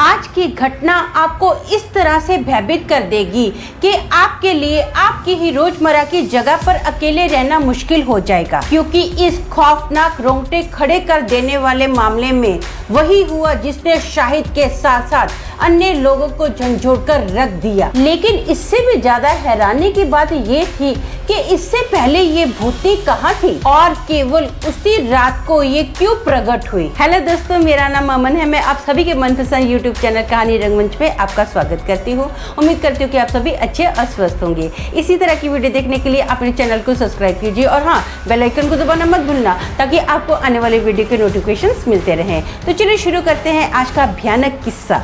आज की घटना आपको इस तरह से भयभीत कर देगी कि आपके लिए आपकी ही रोजमर्रा की जगह पर अकेले रहना मुश्किल हो जाएगा, क्योंकि इस खौफनाक रोंगटे खड़े कर देने वाले मामले में वही हुआ जिसने शाहिद के साथ साथ अन्य लोगों को झंझोड़ कर रख दिया। लेकिन इससे भी ज्यादा हैरानी की बात ये थी कि इससे पहले ये भूतनी कहाँ थी और केवल उसी रात को ये क्यों प्रकट हुई। हेलो दोस्तों, मेरा नाम अमन है। मैं आप सभी के मनपसंद यूट्यूब चैनल कहानी रंगमंच पे आपका स्वागत करती हूँ। उम्मीद करती हूँ कि आप सभी अच्छे और स्वस्थ होंगे। इसी तरह की वीडियो देखने के लिए अपने चैनल को सब्सक्राइब कीजिए और हाँ, बेल आइकन को दबाना मत भूलना ताकि आपको आने वाले वीडियो के नोटिफिकेशंस मिलते रहें। तो चलिए शुरू करते हैं आज का भयानक किस्सा।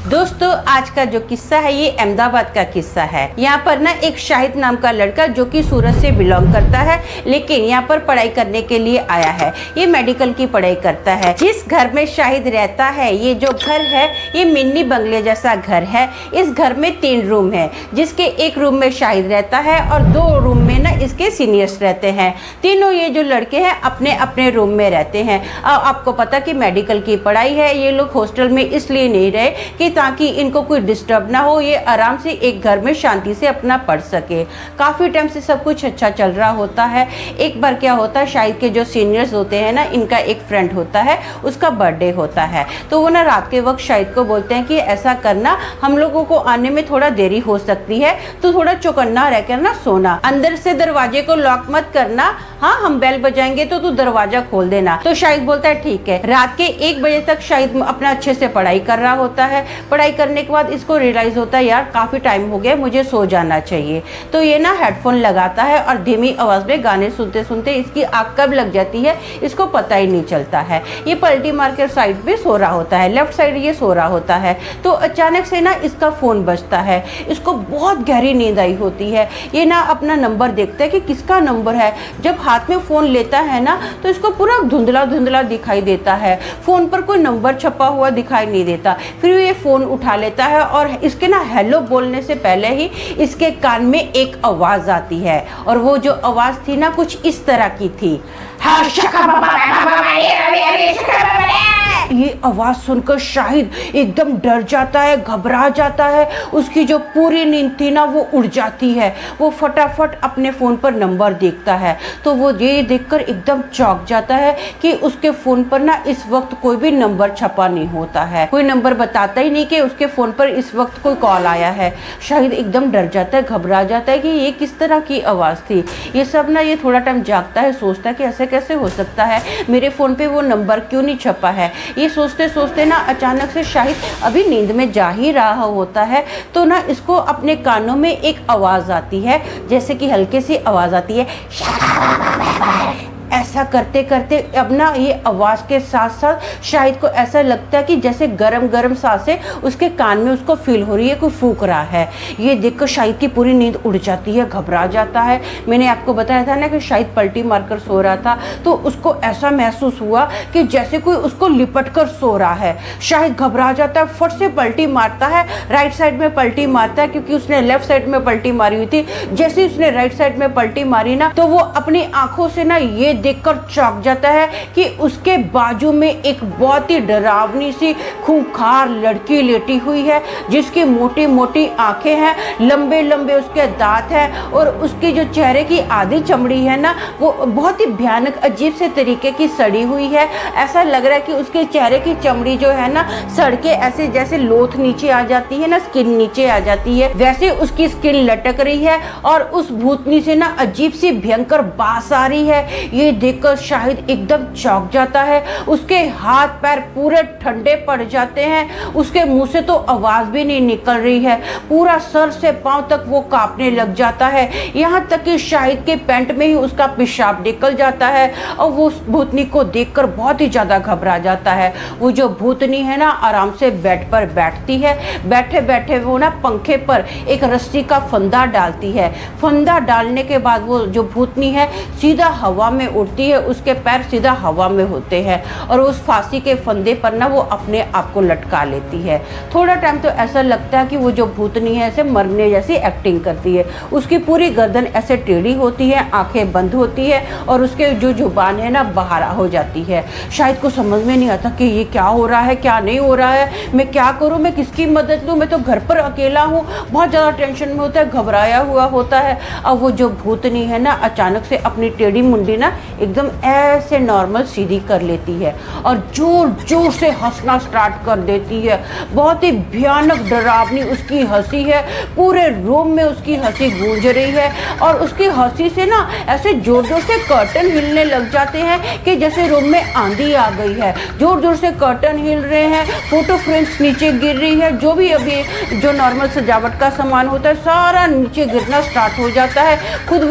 दोस्तों, आज का जो किस्सा है ये अहमदाबाद का किस्सा है। यहाँ पर ना एक शाहिद नाम का लड़का जो कि सूरत से बिलोंग करता है, लेकिन यहाँ पर पढ़ाई करने के लिए आया है। ये मेडिकल की पढ़ाई करता है। जिस घर में शाहिद रहता है, ये जो घर है ये मिनी बंगले जैसा घर है। इस घर में 3 रूम है, जिसके एक रूम में शाहिद रहता है और 2 रूम में ना इसके सीनियर्स रहते हैं। तीनों ये जो लड़के हैं अपने अपने रूम में रहते हैं। आपको पता कि मेडिकल की पढ़ाई है, ये लोग हॉस्टल में इसलिए नहीं रहे कि ताकि इनको कोई डिस्टर्ब ना हो, ये आराम से एक घर में शांति से अपना पढ़ सके। काफ़ी टाइम से सब कुछ अच्छा चल रहा होता है। एक बार क्या होता है, शाहिद के जो सीनियर्स होते हैं ना, इनका एक फ्रेंड होता है, उसका बर्थडे होता है। तो वो ना रात के वक्त शाहिद को बोलते हैं कि ऐसा करना, हम लोगों को आने में थोड़ा देरी हो सकती है, तो थोड़ा चौकन्ना रहकर ना सोना, अंदर से दरवाजे को लॉक मत करना। हाँ, हम बेल बजाएंगे तो तू दरवाजा खोल देना। तो शाहिद बोलता है ठीक है। रात के 1 बजे तक शाहिद अपना अच्छे से पढ़ाई कर रहा होता है। पढ़ाई करने के बाद इसको रियलाइज होता है यार काफ़ी टाइम हो गया, मुझे सो जाना चाहिए। तो ये ना हेडफोन लगाता है और धीमी आवाज़ में गाने सुनते सुनते इसकी आँख कब लग जाती है इसको पता ही नहीं चलता है। ये पलटी मार कर साइड पे सो रहा होता है, लेफ्ट साइड ये सो रहा होता है। तो अचानक से ना इसका फ़ोन बजता है। इसको बहुत गहरी नींद आई होती है। ये ना अपना नंबर देखता है कि किसका नंबर है। जब हाथ में फ़ोन लेता है ना तो इसको पूरा धुंधला धुंधला दिखाई देता है। फ़ोन पर कोई नंबर छपा हुआ दिखाई नहीं देता। फिर ये फ़ोन उठा लेता है और इसके ना हेलो बोलने से पहले ही इसके कान में एक आवाज़ आती है, और वो जो आवाज़ थी ना कुछ इस तरह की थी। ये आवाज़ सुनकर शाहिद एकदम डर जाता है, घबरा जाता है। उसकी जो पूरी नींद थी ना वो उड़ जाती है। वो फटाफट अपने फ़ोन पर नंबर देखता है, तो वो ये देखकर एकदम चौंक जाता है कि उसके फ़ोन पर ना इस वक्त कोई भी नंबर छपा नहीं होता है। कोई नंबर बताता ही नहीं कि उसके फ़ोन पर इस वक्त कोई कॉल आया है। शाहिद एकदम डर जाता है, घबरा जाता है कि ये किस तरह की आवाज़ थी। ये सब ना ये थोड़ा टाइम जागता है, सोचता है कि ऐसे कैसे हो सकता है, मेरे फ़ोन पे वो नंबर क्यों नहीं छपा है। ये सोचते सोचते ना अचानक से शाहिद अभी नींद में जा ही रहा होता है, तो ना इसको अपने कानों में एक आवाज़ आती है, जैसे कि हल्की सी आवाज़ आती है। ऐसा करते करते अब ना ये आवाज़ के साथ साथ शाहिद को ऐसा लगता है कि जैसे गरम गरम सांसें उसके कान में उसको फील हो रही है, कोई फूंक रहा है। ये देखकर शाहिद की पूरी नींद उड़ जाती है, घबरा जाता है। मैंने आपको बताया था ना कि शाहिद पलटी मारकर सो रहा था, तो उसको ऐसा महसूस हुआ कि जैसे कोई उसको लिपट कर सो रहा है। शाहिद घबरा जाता है, फट से पलटी मारता है, राइट साइड में पलटी मारता है, क्योंकि उसने लेफ्ट साइड में पलटी मारी हुई थी। जैसे ही उसने राइट साइड में पलटी मारी ना, तो वो अपनी आंखों से ना ये देखकर चौंक जाता है कि उसके बाजू में एक बहुत ही डरावनी सी खूंखार लड़की लेटी हुई है, जिसकी मोटी मोटी आंखें हैं, लंबे लंबे उसके दांत हैं, और उसकी जो चेहरे की आधी चमड़ी है ना वो बहुत ही भयानक अजीब से तरीके की सड़ी हुई है। ऐसा लग रहा है कि उसके चेहरे की चमड़ी जो है ना सड़ के ऐसे जैसे लोथ नीचे आ जाती है ना, स्किन नीचे आ जाती है, वैसे उसकी स्किन लटक रही है और उस भूतनी से ना अजीब सी भयंकर बास आ रही है। ये देखकर शाहिद एकदम चौंक जाता है। उसके हाथ पैर पूरे ठंडे पड़ जाते हैं। उसके मुंह से तो आवाज़ भी नहीं निकल रही है। पूरा सर से पांव तक वो कांपने लग जाता है। यहाँ तक कि शाहिद के पैंट में ही उसका पेशाब निकल जाता है और वो उस भूतनी को देखकर बहुत ही ज़्यादा घबरा जाता है। वो जो भूतनी है ना आराम से बेड पर बैठती है। बैठे बैठे वो ना पंखे पर एक रस्सी का फंदा डालती है। फंदा डालने के बाद वो जो भूतनी है सीधा हवा में उठती है उसके पैर सीधा हवा में होते हैं और उस फांसी के फंदे पर ना वो अपने आप को लटका लेती है। थोड़ा टाइम तो ऐसा लगता है कि वो जो भूतनी है ऐसे मरने जैसी एक्टिंग करती है। उसकी पूरी गर्दन ऐसे टेढ़ी होती है, आंखें बंद होती है और उसके जो जुबान है ना बाहर हो जाती है। शाहिद को समझ में नहीं आता कि ये क्या हो रहा है, क्या नहीं हो रहा है, मैं क्या करूँ, मैं किसकी मदद लूँ, मैं तो घर पर अकेला हूँ। बहुत ज़्यादा टेंशन में होता है, घबराया हुआ होता है। अब वो जो भूतनी है ना अचानक से अपनी टेढ़ी मुंडी ना एकदम ऐसे नॉर्मल सीधी कर लेती है और जोर जोर से हंसना स्टार्ट कर देती है। बहुत ही भयानक डरावनी उसकी हंसी है, पूरे रूम में उसकी हंसी गूंज रही है और उसकी हंसी से ना ऐसे जोर जोर से कर्टन हिलने लग जाते हैं कि जैसे रूम में आंधी आ गई है। जोर जोर से कर्टन हिल रहे हैं, फोटो फ्रेम्स नीचे गिर रही है, जो भी अभी जो नॉर्मल सजावट का सामान होता है सारा नीचे गिरना स्टार्ट हो जाता है। खुद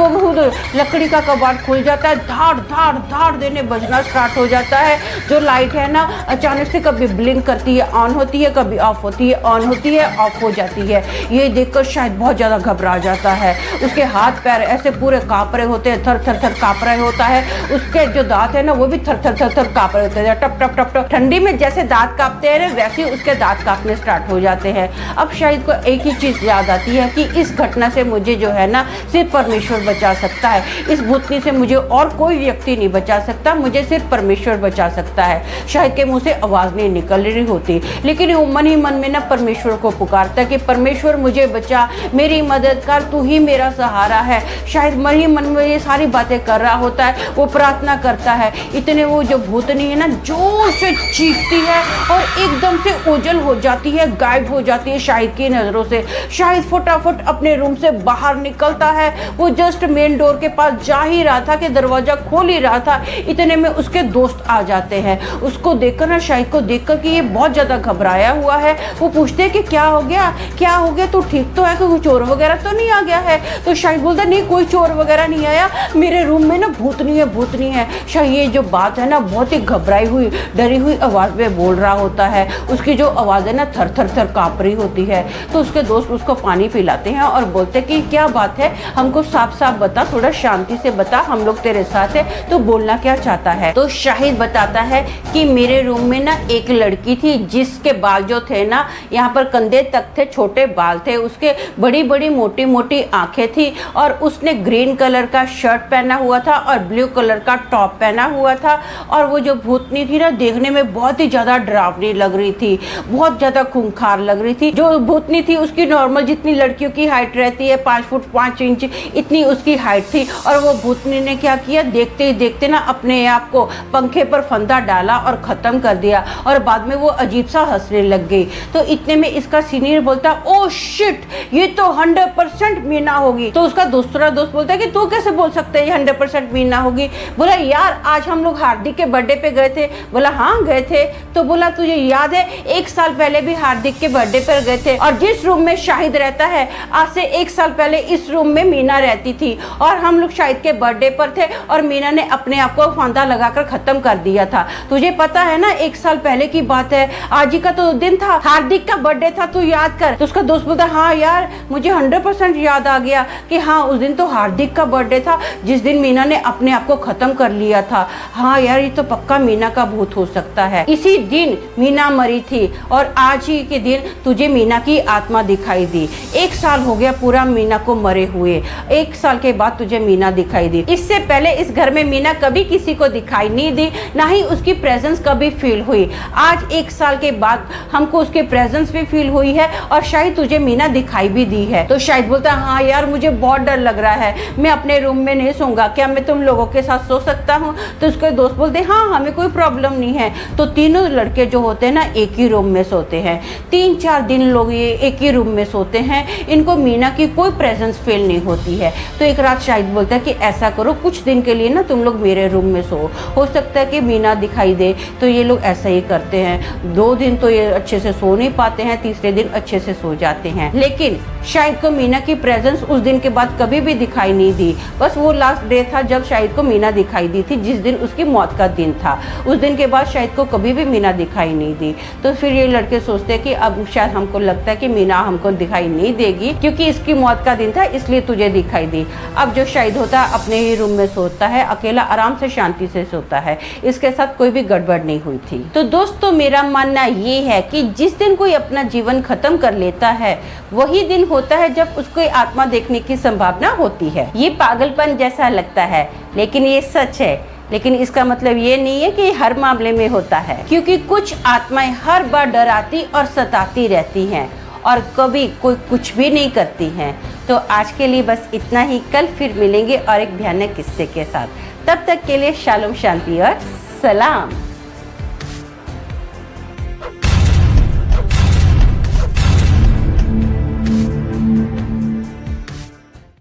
लकड़ी का कबाड़ खुल जाता है, धाड़ धाड़ धाड़ देने बजना स्टार्ट हो जाता है। जो लाइट है ना अचानक से कभी ब्लिंक करती है, ऑन होती है, कभी ऑफ होती है, ऑन होती है, ऑफ हो जाती है। ये देखकर शायद बहुत ज़्यादा घबरा जाता है। उसके हाथ पैर ऐसे पूरे काँप रहे होते हैं, थर थर थर काँप रहे होता है। उसके जो दांत है ना वो भी थर थर थर थर काँप रहे होते हैं, टप टप टप टप। ठंडी में जैसे दांत काँपते हैं वैसे ही उसके दांत काँपने स्टार्ट हो जाते हैं। अब शाहिद को एक ही चीज़ याद आती है कि इस घटना से मुझे जो है ना सिर्फ परमेश्वर बचा सकता है। इस भूतनी से मुझे और कोई व्यक्ति नहीं बचा सकता, मुझे सिर्फ परमेश्वर बचा सकता है। शाहिद के मुंह से आवाज़ नहीं निकल रही होती, लेकिन वो मन ही मन में ना परमेश्वर को पुकारता कि परमेश्वर मुझे बचा, मेरी मदद कर, तू ही मेरा सहारा है। शायद मन ही मन में ये सारी बातें कर रहा होता है, वो प्रार्थना करता है। इतने वो जो भूतनी है ना जोर से चीखती है और एकदम से ओझल हो जाती है, गायब हो जाती है शाहिद की नज़रों से। शाहिद फटाफट अपने रूम से बाहर निकलता है। वो जस्ट मेन डोर के पास जा ही रहा था कि दरवाजा खोल ही रहा था, इतने में उसके दोस्त आ जाते हैं। उसको देखकर ना शाहिद को देखकर कि ये बहुत ज़्यादा घबराया हुआ है, वो पूछते हैं कि क्या हो गया, क्या हो गया, तू ठीक तो है, कोई चोर वगैरह तो नहीं आ गया है? तो शाहिद बोलता नहीं कोई चोर वगैरह नहीं आया, मेरे रूम में ना भूतनी है, भूतनी है। शाहिद ये जो बात है ना बहुत ही घबराई हुई डरी हुई आवाज़ में बोल रहा होता है। उसकी जो आवाज़ है ना थर थर थर काँप रही होती है। तो उसके दोस्त उसको पानी पिलाते हैं और बोलते कि क्या बात है, हमको साफ साफ बता, थोड़ा शांति से बता, हम लोग तेरे साथ है, तो बोलना क्या चाहता है। तो शाहिद बताता है कि मेरे रूम में ना एक लड़की थी जिसके बाल जो थे ना यहाँ पर कंधे तक थे, छोटे बाल थे, उसके बड़ी बड़ी मोटी मोटी आंखें थी और उसने ग्रीन कलर का शर्ट पहना हुआ था और ब्लू कलर का टॉप पहना हुआ था। और वो जो भूतनी थी ना देखने में बहुत ही ज़्यादा डरावनी लग रही थी, बहुत ज़्यादा खूंखार लग रही थी। जो भूतनी थी उसकी नॉर्मल जितनी लड़कियों की हाइट रहती है 5 फुट 5 इंच इतनी उसकी हाइट थी। और वो भूतनी ने क्या किया, देखते ही देखते ना अपने आप को पंखे पर फंदा डाला और ख़त्म कर दिया और बाद में वो अजीब सा हंसने लग गई। तो इतने में इसका सीनियर बोलता ओ शिट, ये तो 100% मीना होगी। तो उसका दूसरा दोस्त बोलता है कि तू कैसे बोल सकते है 100% मीना होगी? बोला यार आज हम लोग हार्दिक के बर्थडे पे गए थे। बोला हाँ गए थे। तो बोला तुझे याद है 1 साल पहले भी हार्दिक के बर्थडे पर गए थे और जिस रूम में शाहिद रहता है आज से 1 साल पहले इस रूम में मीना रहती थी और हम लोग शाहिद के बर्थडे पर थे और मीना ने अपने आप को फांदा लगाकर खत्म कर दिया था। तुझे पता है ना 1 साल पहले की बात है, आज ही का तो दिन था, हार्दिक का बर्थडे था, तू याद कर। तो उसका दोस्त बोलता हाँ यार मुझे 100% याद आ गया कि हाँ उस दिन तो हार्दिक का बर्थडे था जिस दिन मीना ने अपने आप को खत्म कर लिया था। हाँ यार ये तो पक्का मीना का भूत हो सकता है, इसी दिन मीना मरी थी और आज ही के दिन तुझे मीना की आत्मा दिखाई दी। 1 साल हो गया पूरा मीना को मरे हुए, 1 साल के बाद तुझे मीना दिखाई दी। इससे पहले इस घर में मीना कभी किसी को दिखाई नहीं दी, ना ही उसकी प्रेजेंस कभी फील हुई। आज 1 साल के बाद हमको उसके प्रेजेंस भी फील हुई है और शायद तुझे मीना दिखाई भी दी है। तो शायद बोलता हाँ यार मुझे बहुत डर लग रहा है, मैं अपने रूम में नहीं सोऊंगा, क्या मैं तुम लोगों के साथ सो सकता हूँ? तो उसके दोस्त बोलते हाँ हमें कोई प्रॉब्लम नहीं है। तो तीनों लड़के जो होते हैं ना एक ही रूम में सोते हैं, 3-4 दिन लोग ये एक ही रूम में सोते हैं, इनको मीना की कोई प्रेजेंस फील नहीं होती है। तो एक रात शाहिद बोलता है कि ऐसा करो कुछ दिन के लिए ना तुम लोग मेरे रूम में सो, हो सकता है कि मीना दिखाई दे। तो ये लोग ऐसा ही करते हैं। 2 दिन तो ये अच्छे से सो नहीं पाते हैं, तीसरे दिन अच्छे से सो जाते हैं। लेकिन शाहिद को मीना की प्रेजेंस उस दिन के बाद कभी भी दिखाई नहीं दी। बस वो लास्ट डे था जब शाहिद को मीना दिखाई दी थी, जिस दिन उसकी मौत का दिन था। उस दिन के बाद शाहिद को कभी भी मीना दिखाई नहीं दी। तो फिर ये लड़के सोचते हैं कि अब शायद हमको लगता है कि मीना हमको दिखाई नहीं देगी क्योंकि इसकी मौत का दिन था इसलिए तुझे दिखाई दी। अब जो शाहिद होता है अपने ही रूम में सोता है है, अकेला आराम से शांति से सोता है, इसके साथ कोई भी गड़बड़ नहीं हुई थी। तो दोस्तों मेरा मानना ये है कि जिस दिन कोई अपना जीवन खत्म कर लेता है वही दिन होता है जब उसको आत्मा देखने की संभावना होती है। ये पागलपन जैसा लगता है लेकिन ये सच है, लेकिन इसका मतलब ये नहीं है कि हर मामले में होता है, क्योंकि कुछ आत्माएं हर बार डराती और सताती रहती हैं और कभी कोई कुछ भी नहीं करती हैं। तो आज के लिए बस इतना ही, कल फिर मिलेंगे और एक भयानक किस्से के साथ। तब तक के लिए शालोम, शांति और सलाम।